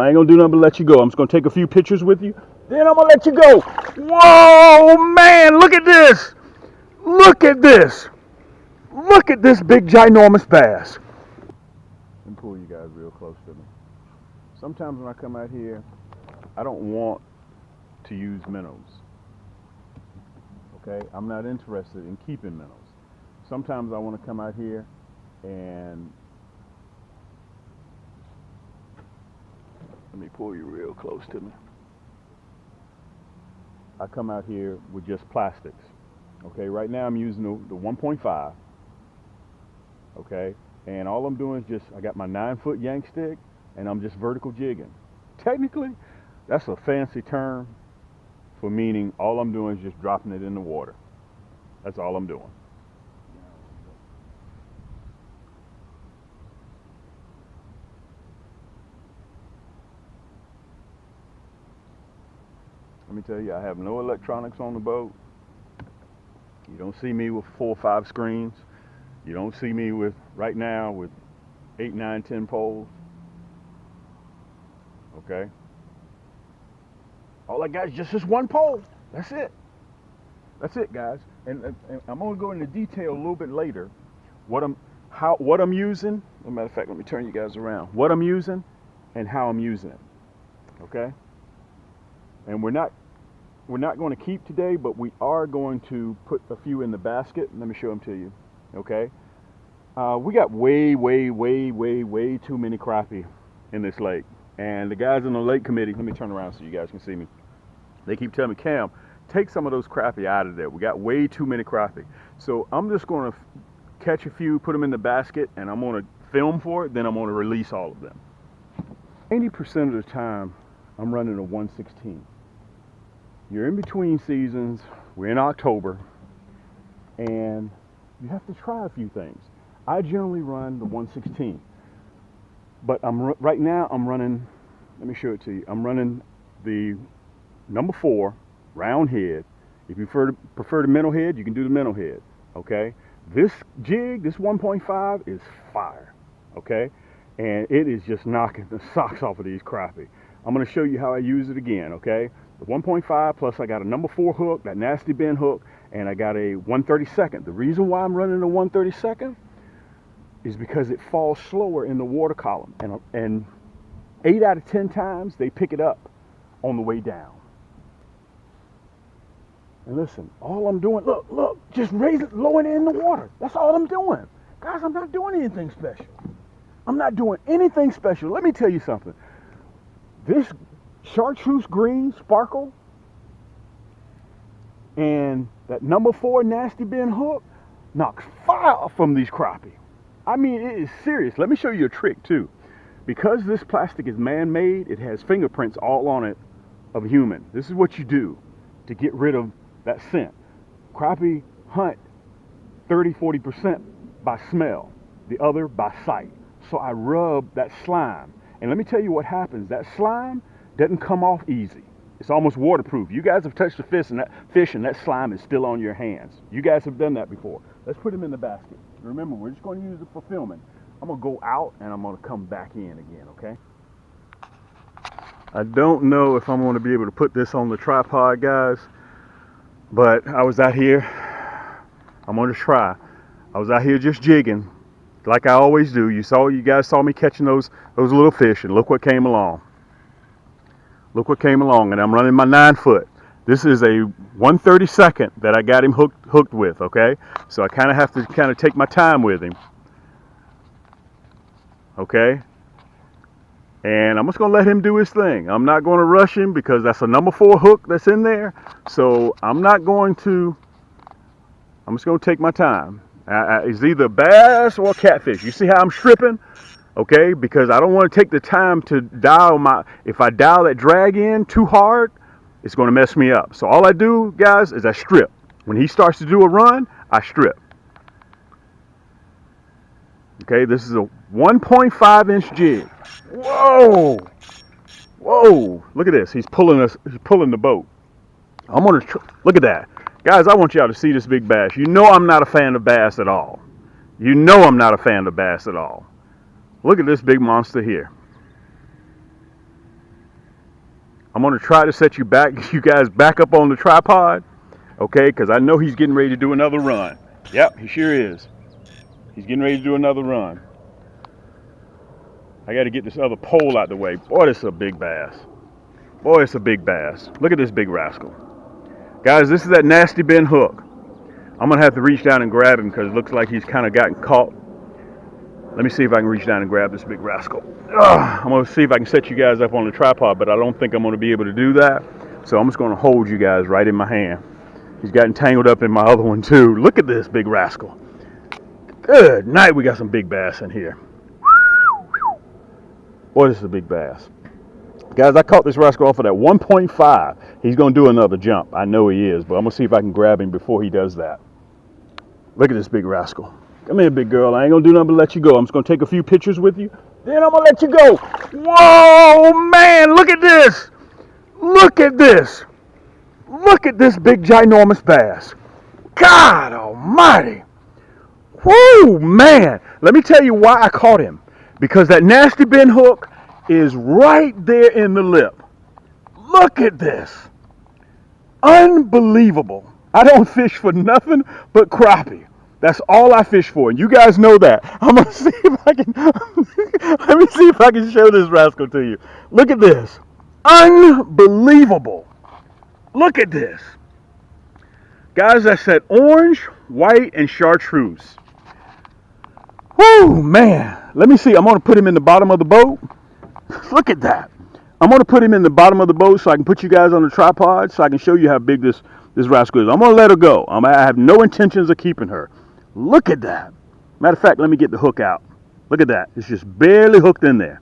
I ain't gonna do nothing but let you go. I'm just gonna take a few pictures with you, then I'm gonna let you go. Whoa, man, look at this. Look at this. Look at this big ginormous bass. Let me pull you guys real close to me. Sometimes when I come out here, I don't want to use minnows. Okay, I'm not interested in keeping minnows. Sometimes I want to come out here and let me pull you real close to me. I come out here with just plastics. Okay, right now I'm using the 1.5. Okay, and all I'm doing is just, I got my 9-foot Yaannk Stik and I'm just vertical jigging. Technically, that's a fancy term for meaning all I'm doing is just dropping it in the water. That's all I'm doing. Let me tell you, I have no electronics on the boat. You don't see me with 4 or 5 screens. You don't see me with, right now, with 8, 9, 10 poles. Okay? All I got is just this one pole. That's it. That's it, guys. And I'm going to go into detail a little bit later. What I'm using. As a matter of fact, let me turn you guys around. What I'm using and how I'm using it. Okay? And we're not going to keep today, but we are going to put a few in the basket. Let me show them to you. Okay? We got way too many crappie in this lake. And the guys in the lake committee, let me turn around so you guys can see me. They keep telling me, Cam, take some of those crappie out of there. We got way too many crappie. So I'm just going to catch a few, put them in the basket, and I'm going to film for it. Then I'm going to release all of them. 80% of the time, I'm running a 116. You're in between seasons. We're in October, and you have to try a few things. I generally run the 116, but right now I'm running. Let me show it to you. I'm running the number 4 round head. If you prefer the minnow head, you can do the minnow head. Okay. This jig, this 1.5, is fire. Okay, and it is just knocking the socks off of these crappie. I'm going to show you how I use it again. Okay. The 1.5 plus I got a number 4 hook, that nasty bend hook, and I got a 1/32. The reason why I'm running a 1/32 is because it falls slower in the water column, and 8 out of 10 times they pick it up on the way down. And listen, all I'm doing, look, just raise it, lower it in the water. That's all I'm doing. Guys, I'm not doing anything special. I'm not doing anything special. Let me tell you something. This chartreuse green sparkle and that number 4 nasty bend hook knocks fire from these crappie. I mean, it is serious. Let me show you a trick too. Because this plastic is man-made, it has fingerprints all on it of a human. This is what you do to get rid of that scent. Crappie hunt 30-40% by smell, the other by sight. So I rub that slime, and let me tell you what happens. That slime doesn't come off easy. It's almost waterproof. You guys have touched the fish and that slime is still on your hands. You guys have done that before. Let's put them in the basket. Remember, we're just going to use it for filming. I'm going to go out and I'm going to come back in again, okay? I don't know if I'm going to be able to put this on the tripod, guys, but I was out here. I'm going to try. I was out here just jigging like I always do. You guys saw me catching those little fish, and look what came along. Look what came along, and I'm running my 9-foot. This is a 1/32 that I got him hooked with, okay? So I kind of have to take my time with him, okay? And I'm just going to let him do his thing. I'm not going to rush him because that's a number 4 hook that's in there. So I'm just going to take my time. It's either bass or catfish. You see how I'm stripping? Okay, because I don't want to take the time to dial if I dial that drag in too hard, it's going to mess me up. So all I do, guys, is I strip. When he starts to do a run, I strip. Okay, this is a 1.5-inch jig. Whoa! Whoa! Look at this. He's pulling the boat. I'm going to look at that. Guys, I want y'all to see this big bass. You know I'm not a fan of bass at all. You know I'm not a fan of bass at all. Look at this big monster here. I'm going to try to set you guys back up on the tripod, okay? Because I know he's getting ready to do another run. Yep, he sure is. He's getting ready to do another run. I got to get this other pole out the way. Boy, this is a big bass. Boy, it's a big bass. Look at this big rascal. Guys, this is that nasty bend hook. I'm going to have to reach down and grab him because it looks like he's kind of gotten caught. Let me see if I can reach down and grab this big rascal. I'm going to see if I can set you guys up on the tripod, but I don't think I'm going to be able to do that. So I'm just going to hold you guys right in my hand. He's gotten tangled up in my other one too. Look at this big rascal. Good night. We got some big bass in here. Boy, this is a big bass. Guys, I caught this rascal off of that 1.5. He's going to do another jump. I know he is, but I'm going to see if I can grab him before he does that. Look at this big rascal. Come here, big girl. I ain't going to do nothing but let you go. I'm just going to take a few pictures with you. Then I'm going to let you go. Whoa, man. Look at this. Look at this. Look at this big, ginormous bass. God almighty. Whoa, man. Let me tell you why I caught him. Because that nasty bend hook is right there in the lip. Look at this. Unbelievable. I don't fish for nothing but crappie. That's all I fish for, and you guys know that. I'm gonna see if I can. Let me see if I can show this rascal to you. Look at this. Unbelievable. Look at this. Guys, I said orange, white, and chartreuse. Whoo, man. Let me see. I'm gonna put him in the bottom of the boat. Look at that. I'm going to put him in the bottom of the boat so I can put you guys on the tripod so I can show you how big this rascal is. I'm going to let her go. I have no intentions of keeping her. Look at that. Matter of fact, let me get the hook out. Look at that. It's just barely hooked in there.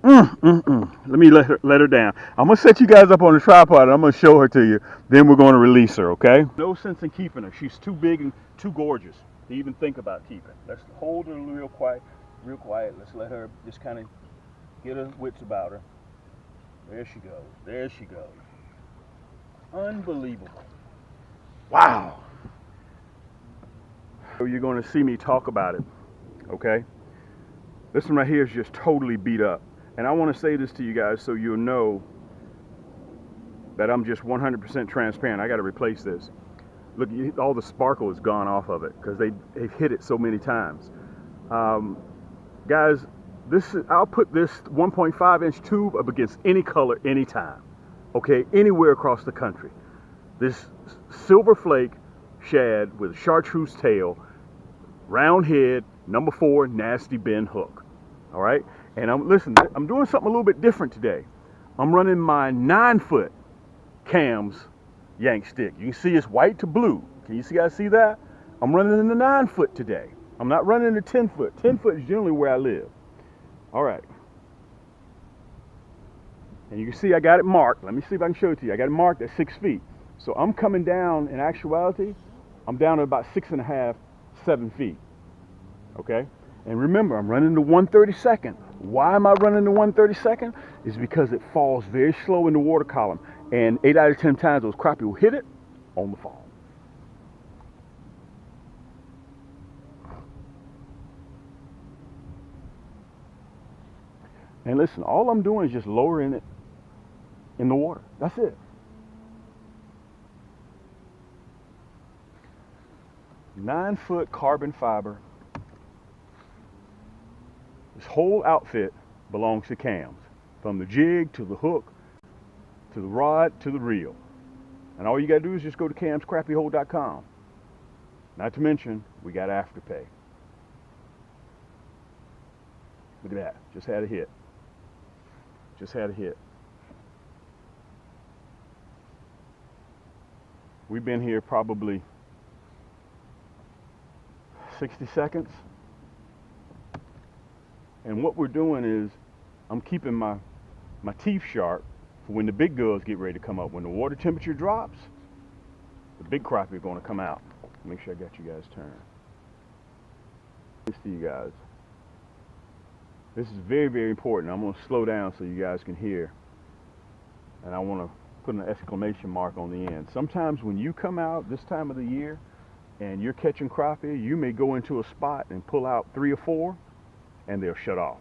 Let me let her down. I'm going to set you guys up on the tripod and I'm going to show her to you. Then we're going to release her, okay? No sense in keeping her. She's too big and too gorgeous to even think about keeping. Let's hold her real quiet. Real quiet. Let's let her just kind of get her wits about her. There she goes. There she goes. Unbelievable. Wow. So you're going to see me talk about it, okay? This one right here is just totally beat up. And I want to say this to you guys so you'll know that I'm just 100% transparent. I got to replace this. Look, all the sparkle is gone off of it because they've hit it so many times. Guys, I'll put this 1.5 inch tube up against any color, anytime. Okay, anywhere across the country. This silver flake shad with a chartreuse tail, round head, number 4, nasty bend hook. All right, and I'm doing something a little bit different today. I'm running my 9-foot cams Yaannk Stik. You can see it's white to blue. Can you guys see that? I'm running in the 9-foot today. I'm not running the 10-foot. 10-foot is generally where I live. All right. And you can see I got it marked. Let me see if I can show it to you. I got it marked at 6 feet. So I'm coming down, in actuality, I'm down at about 6.5, 7 feet. Okay? And remember, I'm running the 1/32. Why am I running the 1/32? Is because it falls very slow in the water column. And 8 out of 10 times those crappie will hit it on the fall. And listen, all I'm doing is just lowering it in the water. That's it. Nine-foot carbon fiber. This whole outfit belongs to cams. From the jig to the hook, to the rod, to the reel. And all you gotta do is just go to camscrappiehold.com. Not to mention, we got Afterpay. Look at that, just had a hit. Just had a hit. We've been here probably 60 seconds. And what we're doing is I'm keeping my teeth sharp for when the big girls get ready to come up. When the water temperature drops, the big crappie are going to come out. Make sure I got you guys turned. This to you guys. This is very, very important. I'm going to slow down so you guys can hear. And I want to put an exclamation mark on the end. Sometimes when you come out this time of the year and you're catching crappie, you may go into a spot and pull out 3 or 4 and they'll shut off.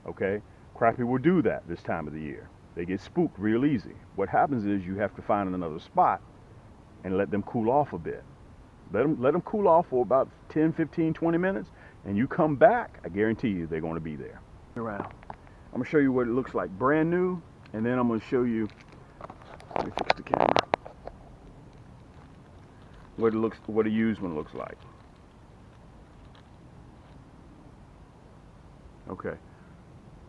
Okay? Crappie will do that this time of the year. They get spooked real easy. What happens is you have to find another spot and let them cool off a bit. Let them cool off for about 10, 15, 20 minutes, and you come back, I guarantee you they're going to be there. Around. I'm going to show you what it looks like brand new, and then I'm going to show you, let me fix the camera, what a used one looks like. Okay.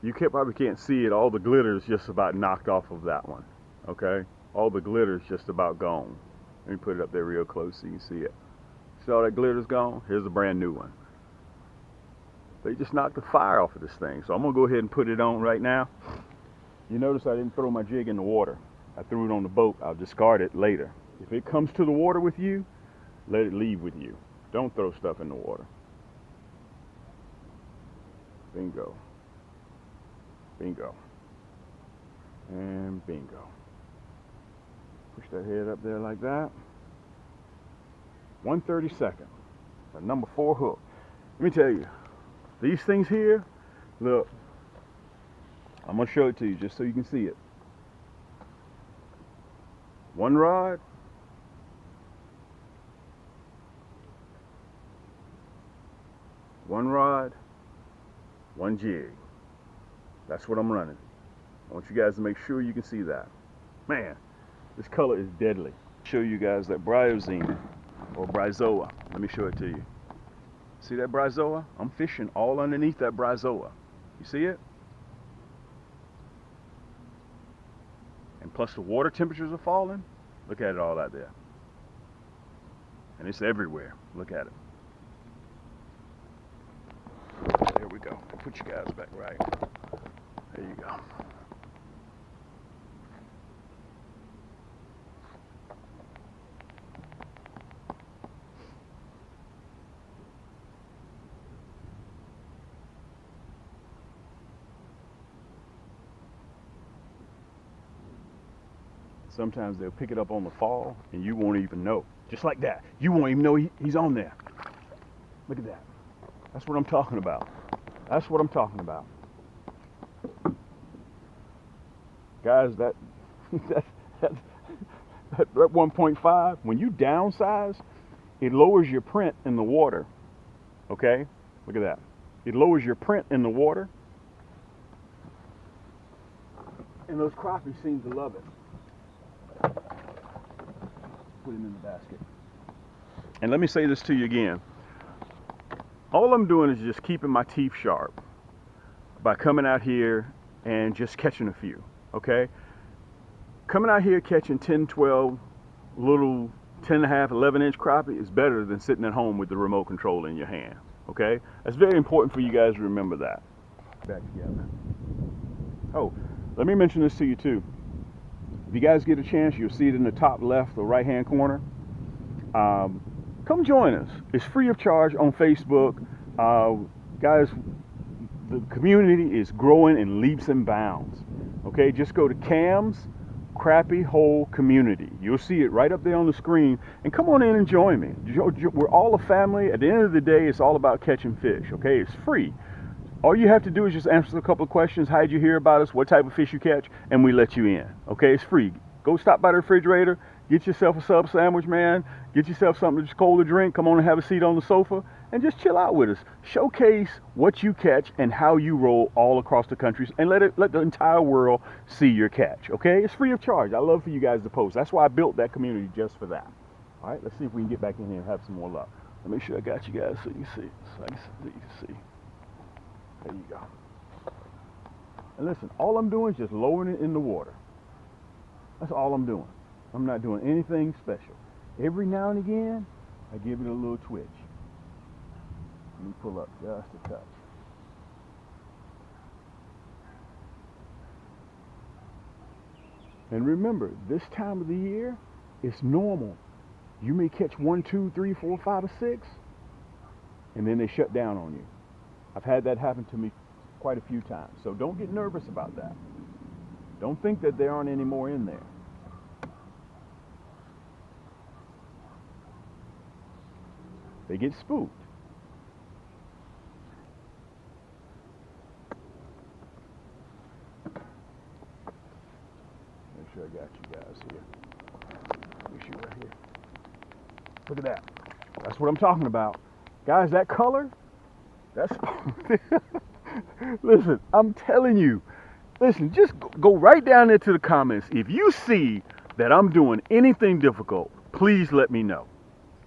You probably can't see it. All the glitter is just about knocked off of that one. Okay? All the glitter is just about gone. Let me put it up there real close so you can see it. See all that glitter's gone? Here's a brand new one. They just knocked the fire off of this thing. So I'm going to go ahead and put it on right now. You notice I didn't throw my jig in the water. I threw it on the boat. I'll discard it later. If it comes to the water with you, let it leave with you. Don't throw stuff in the water. Bingo. Bingo. And bingo. Push that head up there like that. 1/32, a number 4 hook. Let me tell you, these things here, look, I'm going to show it to you just so you can see it. One rod, one jig. That's what I'm running. I want you guys to make sure you can see that. Man, this color is deadly. Show you guys that bryozine or bryozoa. Let me show it to you. See that bryozoa? I'm fishing all underneath that bryozoa. You see it? And plus the water temperatures are falling. Look at it all out there. And it's everywhere. Look at it. There we go. I'll put you guys back right. There you go. Sometimes they'll pick it up on the fall and you won't even know. Just like that. You won't even know he's on there. Look at that. That's what I'm talking about. That's what I'm talking about. Guys, that 1.5, when you downsize, it lowers your print in the water. Okay? Look at that. It lowers your print in the water. And those crappie seem to love it. Put him in the basket. And let me say this to you again. All I'm doing is just keeping my teeth sharp by coming out here and just catching a few, okay? Coming out here catching 10, 12 little 10.5, 11-inch crappie is better than sitting at home with the remote control in your hand, okay? That's very important for you guys to remember that. Back together. Oh, let me mention this to you too. If you guys get a chance, you'll see it in the top left or right hand corner. Come join us. It's free of charge on Facebook. Guys, the community is growing in leaps and bounds. Okay, just go to Cam's Crappie Hole Community. You'll see it right up there on the screen. And come on in and join me. We're all a family. At the end of the day, it's all about catching fish. Okay, it's free. All you have to do is just answer a couple of questions. How did you hear about us? What type of fish you catch? And we let you in. Okay, it's free. Go stop by the refrigerator. Get yourself a sub sandwich, man. Get yourself something just cold to drink. Come on and have a seat on the sofa and just chill out with us. Showcase what you catch and how you roll all across the country, and let the entire world see your catch. Okay, it's free of charge. I love for you guys to post. That's why I built that community, just for that. All right, let's see if we can get back in here and have some more luck. Let me make sure I got you guys so you can see. So you can see. There you go. And listen, all I'm doing is just lowering it in the water. That's all I'm doing. I'm not doing anything special. Every now and again, I give it a little twitch. Let me pull up just a touch. And remember, this time of the year, it's normal. You may catch 1, 2, 3, 4, 5, or 6, and then they shut down on you. I've had that happen to me quite a few times. So don't get nervous about that. Don't think that there aren't any more in there. They get spooked. sure I got you guys here. Let me shoot right here. Look at that. That's what I'm talking about. Guys, that color, that's, listen, I'm telling you, listen, just go right down into the comments. If you see that I'm doing anything difficult, please let me know.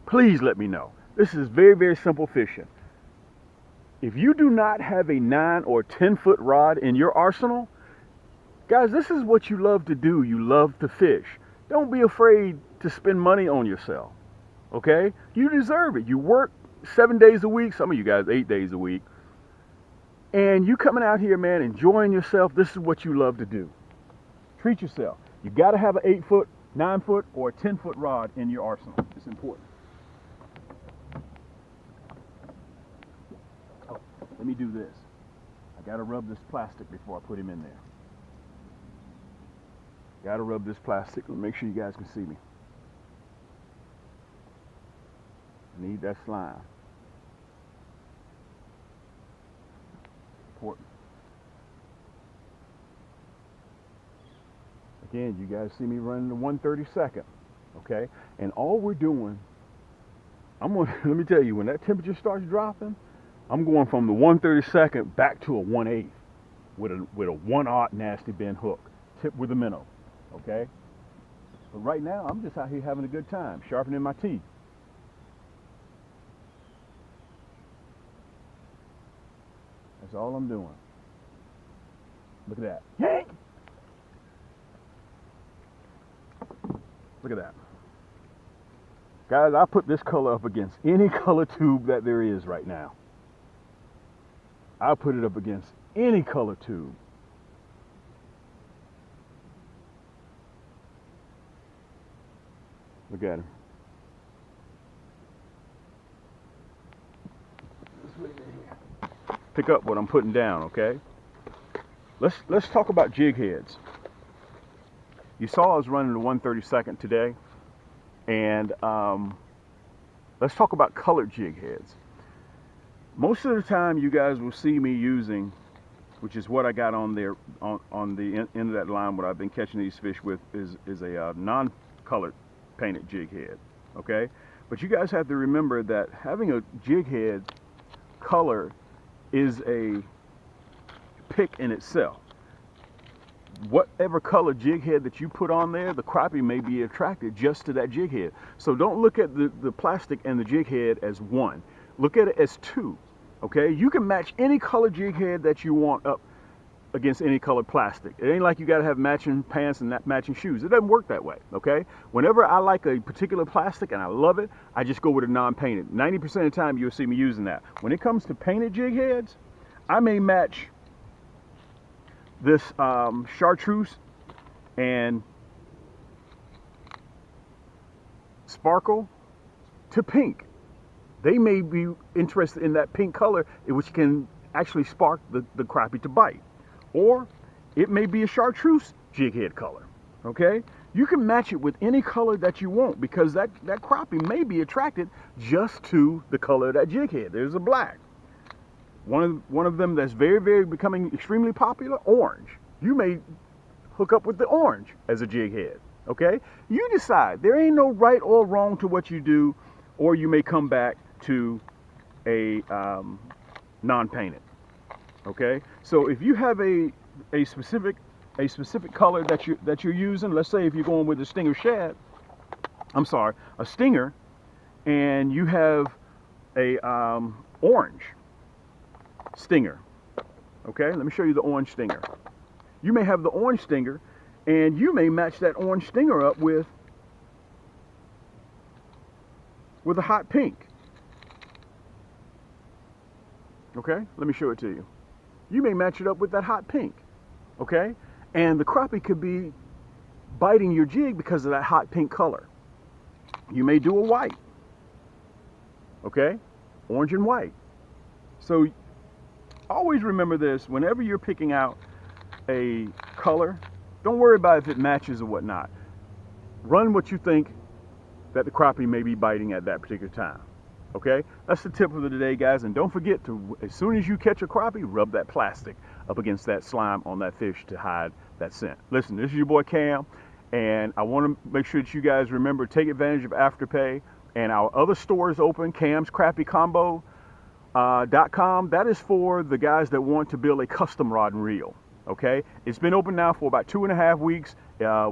Please let me know. This is very, very simple fishing. If you do not have a 9 or 10 foot rod in your arsenal, guys, this is what you love to do. You love to fish. Don't be afraid to spend money on yourself. Okay? You deserve it. You work 7 days a week, some of you guys 8 days a week. And you coming out here, man, enjoying yourself. This is what you love to do. Treat yourself. You got to have an 8 foot, 9 foot, or a 10 foot rod in your arsenal. It's important. Oh, let me do this. I got to rub this plastic before I put him in there. Got to rub this plastic. Let me make sure you guys can see me. Need that slime. Important. Again, you guys see me running the 1/32, okay? And all we're doing, let me tell you, when that temperature starts dropping, I'm going from the 1/32 back to a 1/8 with a 1/0 nasty bend hook, tipped with a minnow, okay? But right now, I'm just out here having a good time, sharpening my teeth. That's all I'm doing. Look at that. Yank! Look at that. Guys, I put this color up against any color tube that there is right now. I put it up against any color tube. Look at him. Pick up what I'm putting down, okay? Let's talk about jig heads. You saw I was running the 1/32 today, and let's talk about colored jig heads. Most of the time, you guys will see me using, which is what I got on there on the end of that line. What I've been catching these fish with is a non-colored painted jig head, okay? But you guys have to remember that having a jig head color is a pick in itself. Whatever color jig head that you put on there, the crappie may be attracted just to that jig head. So don't look at the plastic and the jig head as one. Look at it as two, okay? You can match any color jig head that you want up against any colored plastic. It ain't like you got to have matching pants and matching shoes. It doesn't work that way, okay? Whenever I like a particular plastic and I love it, I just go with a non-painted. 90% of the time you'll see me using that. When it comes to painted jig heads, I may match this chartreuse and sparkle to pink. They may be interested in that pink color, which can actually spark the crappie to bite. Or it may be a chartreuse jig head color, okay? You can match it with any color that you want because that crappie may be attracted just to the color of that jig head. There's a black. One of them that's very, very becoming extremely popular, orange. You may hook up with the orange as a jig head, okay? You decide. There ain't no right or wrong to what you do, or you may come back to a non-painted. Okay, so if you have a specific color that you're using, let's say if you're going with a stinger shad, a stinger, and you have a orange stinger. Okay, let me show you the orange stinger. You may have the orange stinger, and you may match that orange stinger up with a hot pink. Okay, let me show it to you. You may match it up with that hot pink, okay? And the crappie could be biting your jig because of that hot pink color. You may do a white, okay? Orange and white. So always remember this, whenever you're picking out a color, don't worry about if it matches or whatnot. Run what you think that the crappie may be biting at that particular time. Okay, that's the tip of the day, guys. And don't forget to, as soon as you catch a crappie, rub that plastic up against that slime on that fish to hide that scent. Listen, this is your boy Cam, And I want to make sure that you guys remember, take advantage of Afterpay. And our other store is open, Cam's Crappie Combo. .com. That is for the guys that want to build a custom rod and reel. Okay, it's been open now for about 2.5 weeks.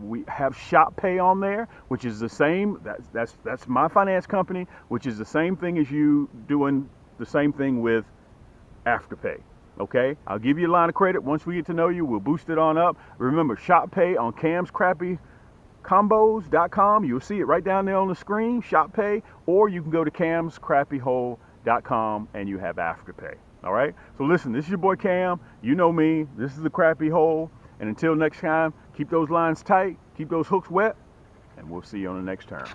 We have Shop Pay on there, which is the same. That's my finance company, which is the same thing as you doing the same thing with Afterpay. Okay, I'll give you a line of credit once we get to know you. We'll boost it on up. Remember, Shop Pay on Cam's Crappie Combos.com. You'll see it right down there on the screen. Shop Pay, or you can go to Cam'sCrappieHole.com and you have Afterpay. All right. So listen, this is your boy Cam. You know me. This is the Crappie Hole. And until next time, keep those lines tight, keep those hooks wet, and we'll see you on the next turn.